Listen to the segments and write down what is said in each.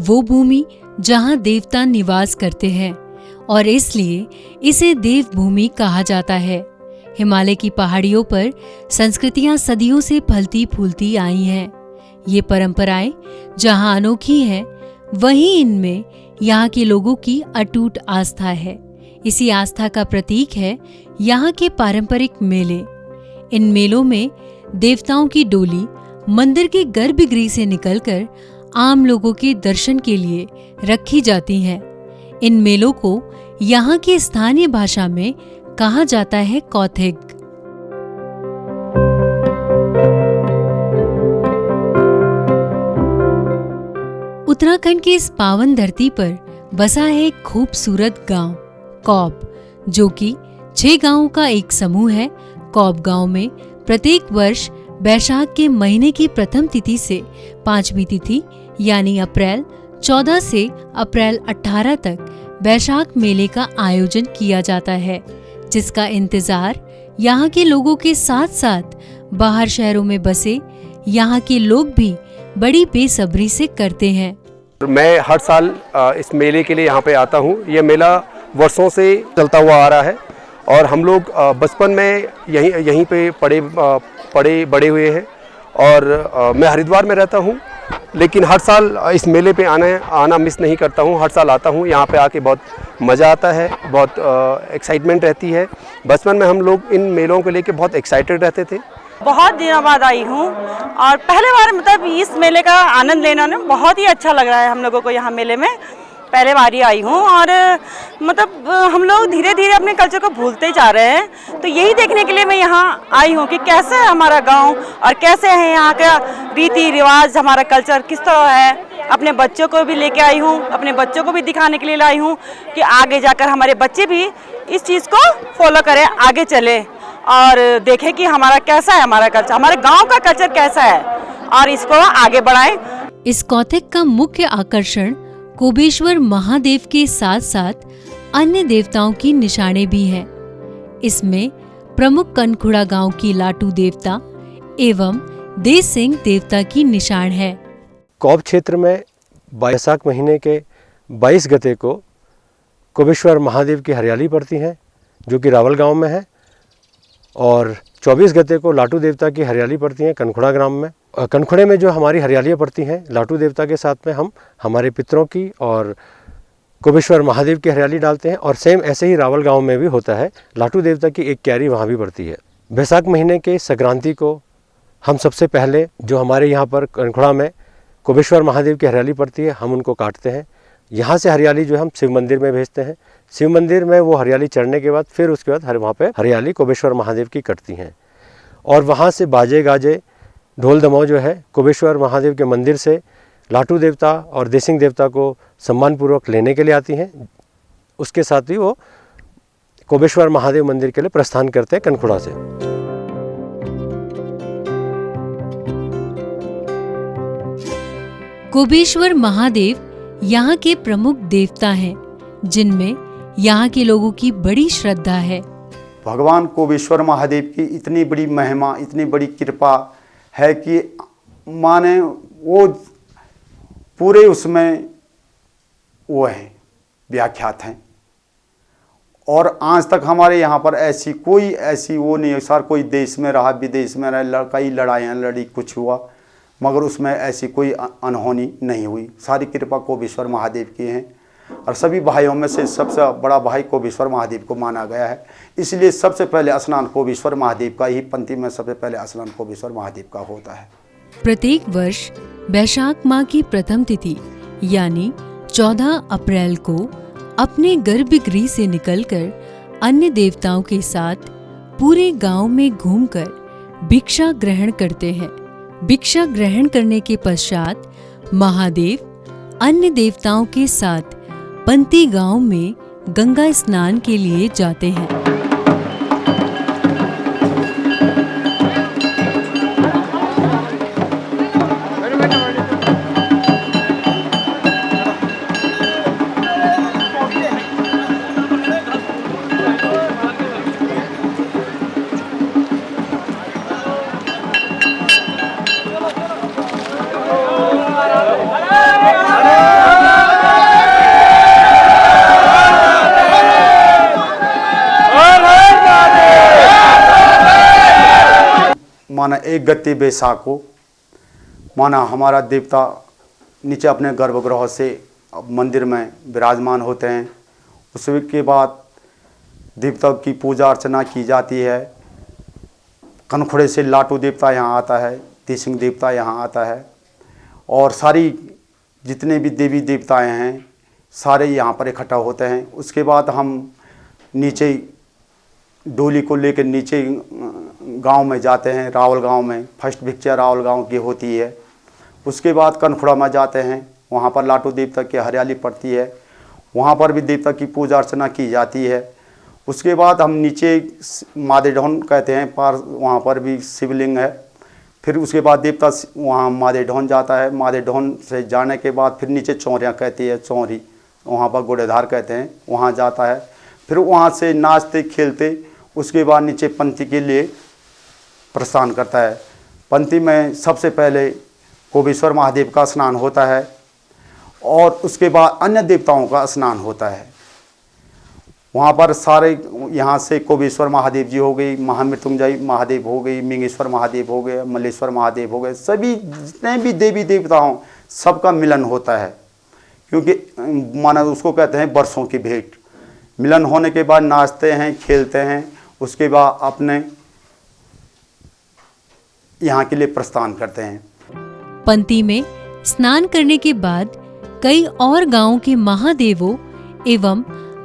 वो भूमि जहाँ देवता निवास करते हैं और इसलिए इसे देवभूमि कहा जाता है। हिमालय की पहाड़ियों पर संस्कृतियां सदियों से फलती फूलती आई हैं। ये परंपराएं जहां अनोखी हैं, वहीं इनमें यहाँ के लोगों की अटूट आस्था है। इसी आस्था का प्रतीक है यहाँ के पारंपरिक मेले। इन मेलों में देवताओं की डोली मंदिर के गर्भगृह से निकलकर आम लोगों के दर्शन के लिए रखी जाती हैं। इन मेलों को यहाँ की स्थानीय भाषा में कहा जाता है कौथिग। उत्तराखंड की इस पावन धरती पर बसा है एक खूबसूरत गांव कौब, जो कि 6 गांवों का एक समूह है। कौब गांव में प्रत्येक वर्ष बैशाख के महीने की प्रथम तिथि से 5वीं तिथि यानी अप्रैल 14 से अप्रैल 18 तक बैशाख मेले का आयोजन किया जाता है, जिसका इंतजार यहाँ के लोगों के साथ साथ बाहर शहरों में बसे यहाँ के लोग भी बड़ी बेसब्री से करते हैं। मैं हर साल इस मेले के लिए यहाँ पे आता हूँ। ये मेला वर्षों से चलता हुआ आ रहा है और हम लोग बचपन में यहीं पे पड़े बड़े हुए हैं और मैं हरिद्वार में रहता हूँ, लेकिन हर साल इस मेले पे आना मिस नहीं करता हूँ। हर साल आता हूँ। यहाँ पे आके बहुत मज़ा आता है, बहुत एक्साइटमेंट रहती है। बचपन में हम लोग इन मेलों को लेके बहुत एक्साइटेड रहते थे। बहुत दिनों बाद आई हूँ और पहले बार मतलब इस मेले का आनंद लेना ने बहुत ही अच्छा लग रहा है हम लोगों को। यहाँ मेले में पहले बार ही आई हूँ और मतलब हम लोग धीरे धीरे अपने कल्चर को भूलते जा रहे हैं। तो यही देखने के लिए मैं यहाँ आई हूँ कि कैसे है हमारा गांव और कैसे है यहाँ का रीति रिवाज, हमारा कल्चर किस तरह है। अपने बच्चों को भी लेके आई हूँ, अपने बच्चों को भी दिखाने के लिए लाई हूँ कि आगे जाकर हमारे बच्चे भी इस चीज़ को फॉलो करें, आगे चले और देखें कि हमारा कैसा है, हमारा कल्चर, हमारे गाँव का कल्चर कैसा है और इसको आगे बढ़ाएं। इस कौथिग का मुख्य आकर्षण कोबेश्वर महादेव के साथ साथ अन्य देवताओं की निशानें भी हैं। इसमें प्रमुख कनखुड़ा गांव की लाटू देवता एवं देश सिंह देवता की निशान है। कौब क्षेत्र में बैसाख महीने के 22 गते को कोबेश्वर महादेव की हरियाली पड़ती है, जो कि रावल गांव में है, और 24 गते को लाटू देवता की हरियाली पड़ती है कनखुड़ा ग्राम में। कनखुड़े में जो हमारी हरियालियाँ पड़ती हैं, लाटू देवता के साथ में हम हमारे पितरों की और कोबेश्वर महादेव की हरियाली डालते हैं। और सेम ऐसे ही रावल गांव में भी होता है, लाटू देवता की एक क्यारी वहाँ भी पड़ती है। बैसाख महीने के संक्रांति को हम सबसे पहले जो हमारे यहाँ पर कनखुड़ा में कोबेश्वर महादेव की हरियाली पड़ती है, हम उनको काटते हैं। यहाँ से हरियाली जो हम शिव मंदिर में भेजते हैं। शिव मंदिर में वो हरियाली चढ़ने के बाद फिर उसके बाद वहाँ पे हरियाली कोबेश्वर महादेव की कटती हैं और वहाँ से बाजे गाजे ढोल दमाव जो है कोबेश्वर महादेव के मंदिर से लाटू देवता और देसिंग देवता को सम्मानपूर्वक लेने के लिए आती हैं। उसके साथ ही वो कोबेश्वर महादेव मंदिर के लिए प्रस्थान करते हैं कनखुड़ा से। कोबेश्वर महादेव यहाँ के प्रमुख देवता हैं, जिनमें यहाँ के लोगों की बड़ी श्रद्धा है। भगवान कोबेश्वर महादेव की इतनी बड़ी महिमा, इतनी बड़ी कृपा है कि माने वो पूरे उसमें वो हैं, व्याख्यात हैं। और आज तक हमारे यहाँ पर ऐसी वो नहीं है सर, कोई देश में रहा विदेश में रहा, कई लड़ाइयाँ लड़ी, कुछ हुआ, मगर उसमें ऐसी कोई अनहोनी नहीं हुई। सारी कृपा कोबेश्वर महादेव की है और सभी भाइयों में से सबसे बड़ा भाई कोबेश्वर महादेव को माना गया है। इसलिए सबसे पहले स्नान कोबेश्वर महादेव का ही पंक्ति में सबसे पहले स्नान कोबेश्वर महादेव का होता है। प्रत्येक वर्ष बैशाख माह की प्रथम तिथि यानी 14 अप्रैल को अपने गर्भगृह से निकलकर अन्य देवताओं के साथ पूरे गांव में घूमकर भिक्षा ग्रहण करते हैं। भिक्षा ग्रहण करने के पश्चात महादेव अन्य देवताओं के साथ पंती गांव में गंगा स्नान के लिए जाते हैं। माना 1 गते बैसाख को माना हमारा देवता नीचे अपने गर्भगृह से मंदिर में विराजमान होते हैं। उसके बाद देवता की पूजा अर्चना की जाती है। कनखुड़े से लाटू देवता यहाँ आता है, तीसिंग देवता यहाँ आता है और सारी जितने भी देवी देवताएं हैं सारे यहाँ पर इकट्ठा होते हैं। उसके बाद हम नीचे डोली को लेकर नीचे गांव में जाते हैं, रावल गांव में। फर्स्ट भिक्षा रावल गांव की होती है। उसके बाद कनखुड़ा में जाते हैं, वहाँ पर लाटू देवता की हरियाली पड़ती है, वहाँ पर भी देवता की पूजा अर्चना की जाती है। उसके बाद हम नीचे मादेढौन कहते हैं पार, वहाँ पर भी शिवलिंग है। फिर उसके बाद देवता वहाँ मादेढौन जाता है। मादेढौन से जाने के बाद फिर नीचे चौरियाँ कहती है, चौरी वहाँ पर गोड़ेधार कहते हैं, वहाँ जाता है। फिर वहाँ से नाचते खेलते उसके बाद नीचे पंथी के लिए प्रस्थान करता है। पंथी में सबसे पहले कोबेश्वर महादेव का स्नान होता है और उसके बाद अन्य देवताओं का स्नान होता है। वहाँ पर सारे यहाँ से कोबेश्वर महादेव जी हो गई, महामृत्युंजय महादेव हो गई, मिंगेश्वर महादेव हो गए, मल्लेश्वर महादेव हो गए, सभी जितने भी देवी देवताओं सबका मिलन होता है। क्योंकि माना उसको कहते हैं बरसों की भेंट। मिलन होने के बाद नाचते हैं, खेलते हैं, उसके बाद अपने यहाँ के लिए प्रस्थान करते हैं। पंती में स्नान करने के बाद कई और गांवों के महादेवों एवं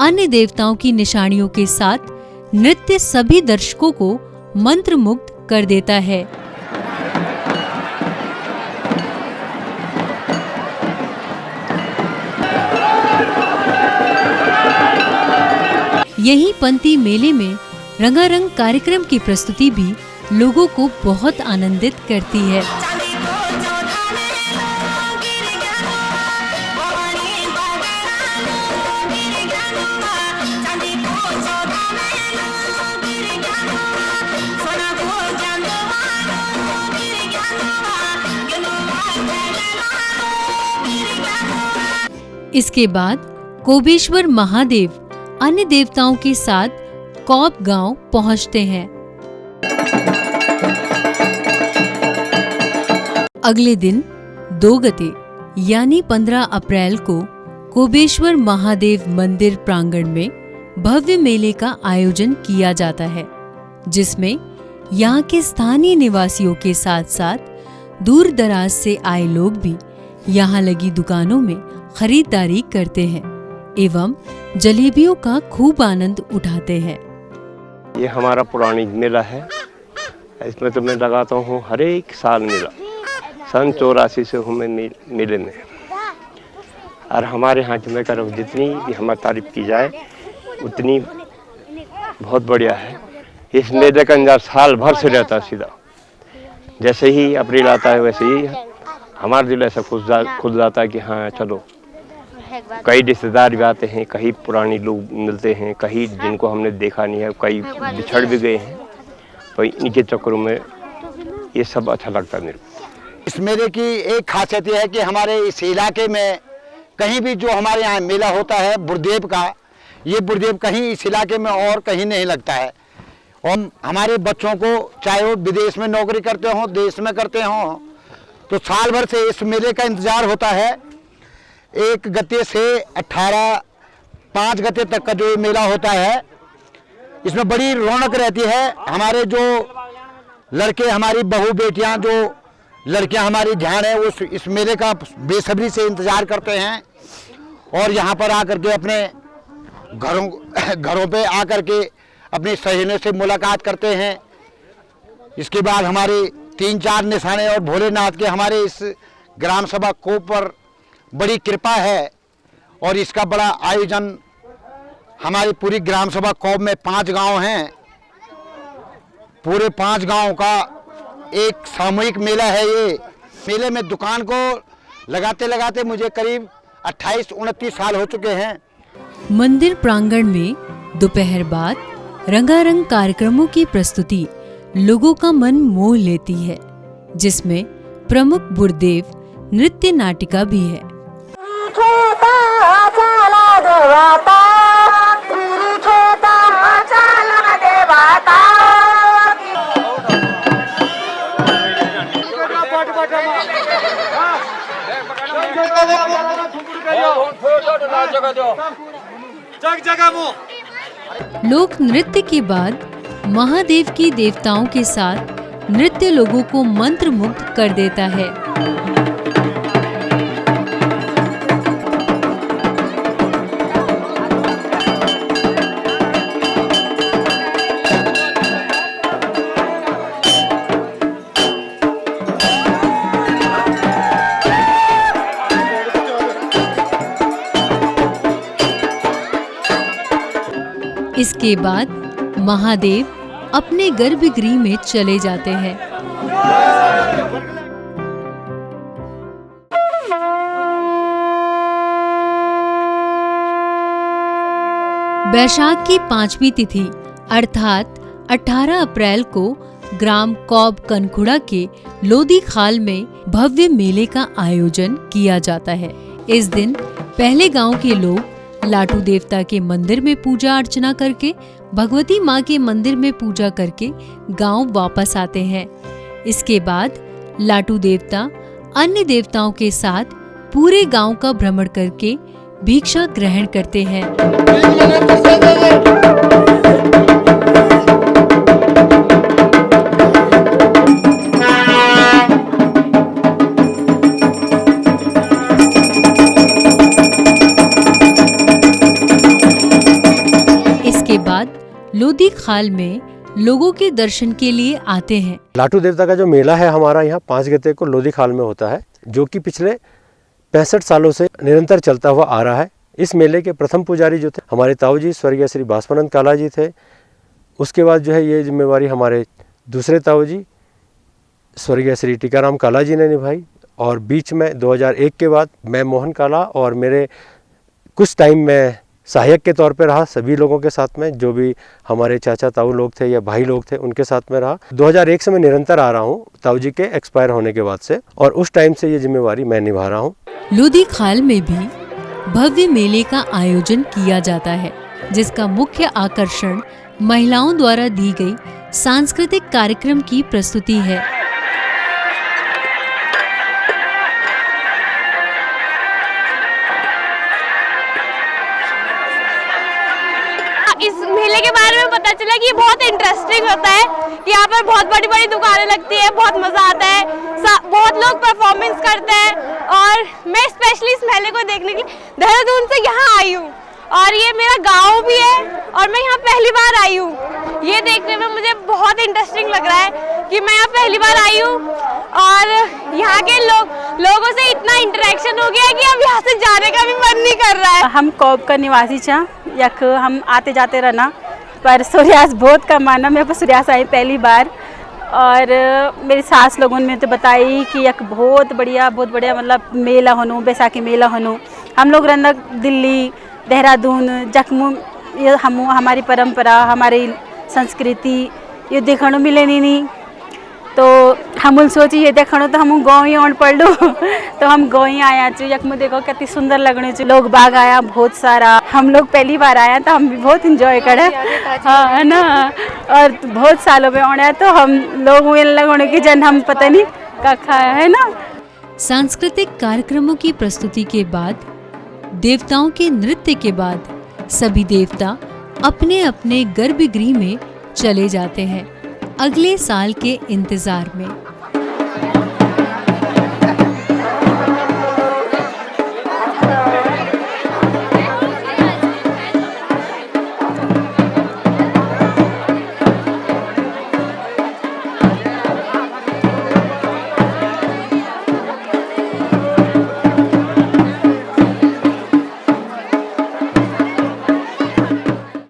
अन्य देवताओं की निशानियों के साथ नृत्य सभी दर्शकों को मंत्रमुग्ध कर देता है। यही पंती मेले में रंगारंग कार्यक्रम की प्रस्तुति भी लोगों को बहुत आनंदित करती है। इसके बाद कोबेश्वर महादेव अन्य देवताओं के साथ कौब गांव पहुंचते हैं। अगले दिन 2 गते यानी 15 अप्रैल को कोबेश्वर महादेव मंदिर प्रांगण में भव्य मेले का आयोजन किया जाता है, जिसमें यहाँ के स्थानीय निवासियों के साथ साथ दूर दराज से आए लोग भी यहाँ लगी दुकानों में खरीदारी करते हैं एवं जलेबियों का खूब आनंद उठाते हैं। ये हमारा पुरानी मेला है। इसमें तो मैं लगाता हूँ हर एक साल मेला। सन 84 से हूँ मैं मेले में। और हमारे यहाँ की मैं कह रहा हूँ जितनी भी हमारी तारीफ की जाए उतनी बहुत बढ़िया है। इस मेले का अंजार साल भर से रहता है। सीधा जैसे ही अप्रैल आता है वैसे ही हमारा दिल ऐसा खुल जाता है कि हाँ चलो। कई रिश्तेदार भी आते हैं, कई पुराने लोग मिलते हैं, कई जिनको हमने देखा नहीं है, कई बिछड़ भी गए हैं। तो इनके चक्करों में ये सब अच्छा लगता है मेरे को। इस मेले की एक खासियत यह है कि हमारे इस इलाके में कहीं भी जो हमारे यहाँ मेला होता है बुरदेव का, ये बुरदेव कहीं इस इलाके में और कहीं नहीं लगता है। और हमारे बच्चों को चाहे वो विदेश में नौकरी करते हों, देश में करते हों, तो साल भर से इस मेले का इंतज़ार होता है। 1 गते से 5 गते तक का जो ये मेला होता है, इसमें बड़ी रौनक रहती है। हमारे जो लड़के, हमारी बहू बेटियां, जो लड़कियां हमारी ध्यान है, वो इस मेले का बेसब्री से इंतज़ार करते हैं और यहाँ पर आकर के अपने घरों पे आकर के अपनी सहेलियों से मुलाकात करते हैं। इसके बाद हमारे 3-4 निशाने और भोलेनाथ के हमारे इस ग्राम सभा को पर बड़ी कृपा है और इसका बड़ा आयोजन हमारी पूरी ग्राम सभा कौब में 5 गांव हैं। पूरे 5 गांव का एक सामूहिक मेला है। ये मेले में दुकान को लगाते लगाते मुझे करीब 28-29 साल हो चुके हैं। मंदिर प्रांगण में दोपहर बाद रंगारंग कार्यक्रमों की प्रस्तुति लोगों का मन मोह लेती है, जिसमें प्रमुख बुरदेव नृत्य नाटिका भी है। लोक नृत्य के बाद महादेव की देवताओं के साथ नृत्य लोगों को मंत्रमुग्ध कर देता है। इसके बाद महादेव अपने गर्भगृह में चले जाते हैं। बैशाख की 5वीं तिथि अर्थात 18 अप्रैल को ग्राम कौब कनखुड़ा के लोधी खाल में भव्य मेले का आयोजन किया जाता है। इस दिन पहले गांव के लोग लाटू देवता के मंदिर में पूजा अर्चना करके भगवती माँ के मंदिर में पूजा करके गांव वापस आते हैं। इसके बाद लाटू देवता अन्य देवताओं के साथ पूरे गांव का भ्रमण करके भिक्षा ग्रहण करते हैं। इसके बाद लोधी खाल में लोगों के दर्शन के लिए आते हैं। लाटू देवता का जो मेला है हमारा यहाँ 5 गते को लोधी खाल में होता है, जो कि पिछले 65 सालों से निरंतर चलता हुआ आ रहा है। इस मेले के प्रथम पुजारी जो थे हमारे ताऊ जी स्वर्गीय श्री बाष्पानंद काला जी थे। उसके बाद जो है ये जिम्मेवारी हमारे दूसरे ताऊ जी स्वर्गीय श्री टीकाराम काला जी ने निभाई, और बीच में 2001 के बाद मैं मोहन काला और मेरे कुछ टाइम में सहायक के तौर पे रहा सभी लोगों के साथ में, जो भी हमारे चाचा ताऊ लोग थे या भाई लोग थे उनके साथ में रहा। 2001 से मैं निरंतर आ रहा हूँ ताऊ जी के एक्सपायर होने के बाद से, और उस टाइम से ये जिम्मेवारी मैं निभा रहा हूँ। लोधी खाल में भी भव्य मेले का आयोजन किया जाता है, जिसका मुख्य आकर्षण महिलाओं द्वारा दी गई सांस्कृतिक कार्यक्रम की प्रस्तुति है। इस मेले के बारे में पता चला कि ये बहुत इंटरेस्टिंग होता है कि यहाँ पर बहुत बड़ी बड़ी दुकानें लगती है, बहुत मजा आता है, बहुत लोग परफॉर्मेंस करते हैं। और मैं स्पेशली इस मेले को देखने के लिए देहरादून से यहाँ आई हूँ, और ये मेरा गांव भी है और मैं यहाँ पहली बार आई हूँ। ये देखने में मुझे बहुत इंटरेस्टिंग लग रहा है कि मैं यहाँ पहली बार आई हूँ, और यहाँ के लोगों से इतना इंटरेक्शन हो गया है कि अब यहाँ से जाने का भी मन नहीं कर रहा है। हम कौब का निवासी छा, यक हम आते जाते रहना, पर सूर्यास्त बहुत कम आना। मैं पर सूर्यास्त आई पहली बार, और मेरी सास लोगों ने तो बताई कि यक बहुत बढ़िया मतलब मेला होनू, बैसाखी मेला होनू। हम लोग रंदा दिल्ली देहरादून जखमू, ये हमारी परंपरा हमारी संस्कृति ये देखने मिले नहीं, तो हम सोची ये देखो तो हम गाँव ही आन पड़ लो तो हम गाँव ही आया चु। यकमु देखो कितनी सुंदर लगने चु, लोग बाग आया बहुत सारा। हम लोग पहली बार आया तो हम भी बहुत इंजॉय करे, हाँ है ना। और बहुत सालों में आने तो हम लोग लगने की जन हम पता नहीं कखा है ना। सांस्कृतिक कार्यक्रमों की प्रस्तुति के बाद देवताओं के नृत्य के बाद सभी देवता अपने अपने गर्भगृह में चले जाते हैं अगले साल के इंतजार में।